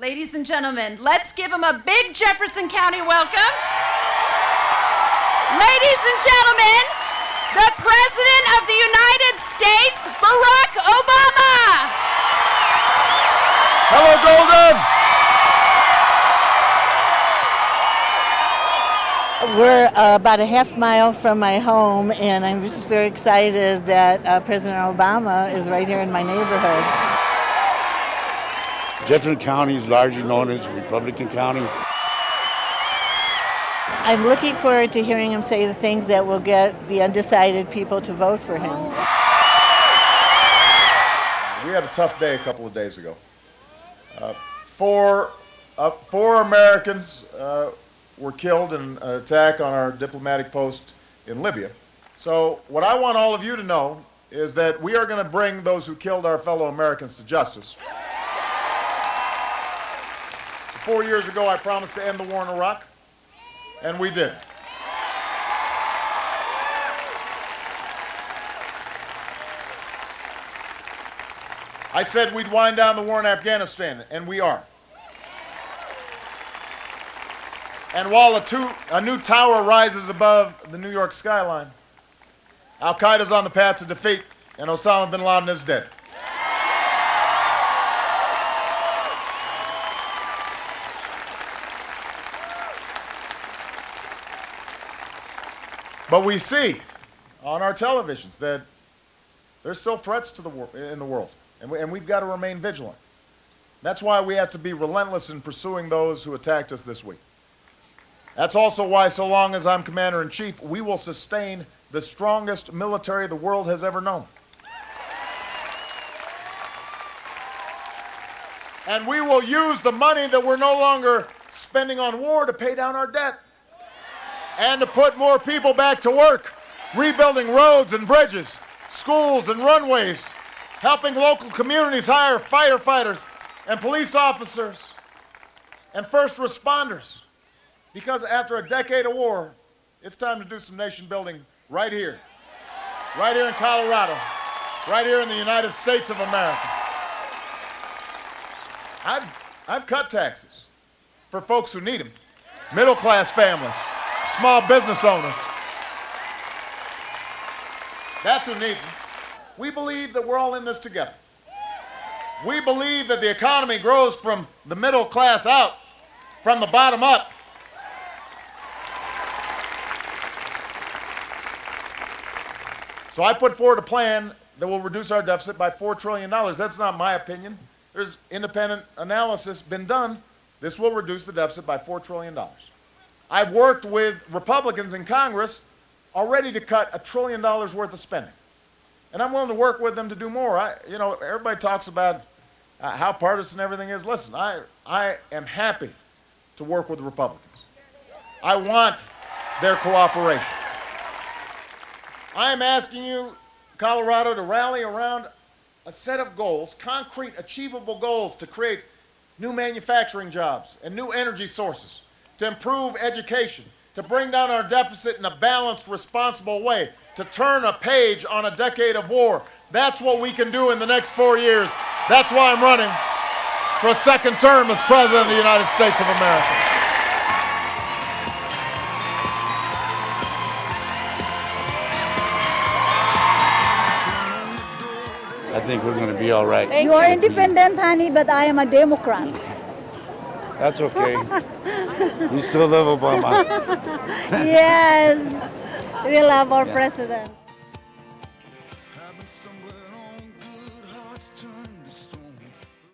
Ladies and gentlemen, let's give him a big Jefferson County welcome. Ladies and gentlemen, the President of the United States, Barack Obama. Hello, Golden. We're about a half mile from my home, and I'm just very excited that President Obama is right here in my neighborhood. Jefferson County is largely known as Republican County. I'm looking forward to hearing him say the things that will get the undecided people to vote for him. We had a tough day a couple of days ago. Four Americans were killed in an attack on our diplomatic post in Libya. So what I want all of you to know is that we are going to bring those who killed our fellow Americans to justice. 4 years ago, I promised to end the war in Iraq, and we did. I said we'd wind down the war in Afghanistan, and we are. And while a new tower rises above the New York skyline, Al-Qaeda's on the path to defeat, and Osama bin Laden is dead. But we see on our televisions that there's still threats to in the world, and we've got to remain vigilant. That's why we have to be relentless in pursuing those who attacked us this week. That's also why, so long as I'm Commander-in-Chief, we will sustain the strongest military the world has ever known. And we will use the money that we're no longer spending on war to pay down our debt and to put more people back to work, rebuilding roads and bridges, schools and runways, helping local communities hire firefighters and police officers and first responders. Because after a decade of war, it's time to do some nation building right here in Colorado, right here in the United States of America. I've cut taxes for folks who need them, middle-class families, small business owners. That's who needs them. We believe that we're all in this together. We believe that the economy grows from the middle class out, from the bottom up. So I put forward a plan that will reduce our deficit by $4 trillion. That's not my opinion. There's independent analysis been done. This will reduce the deficit by $4 trillion. I've worked with Republicans in Congress already to cut $1 trillion worth of spending. And I'm willing to work with them to do more. Everybody talks about how partisan everything is. Listen, I am happy to work with the Republicans. I want their cooperation. I am asking you, Colorado, to rally around a set of goals, concrete, achievable goals to create new manufacturing jobs and new energy sources, to improve education, to bring down our deficit in a balanced, responsible way, to turn a page on a decade of war. That's what we can do in the next 4 years. That's why I'm running for a second term as President of the United States of America. I think we're going to be all right. You are independent, honey, but I am a Democrat. That's okay. We still love Obama. Yes, we love our president.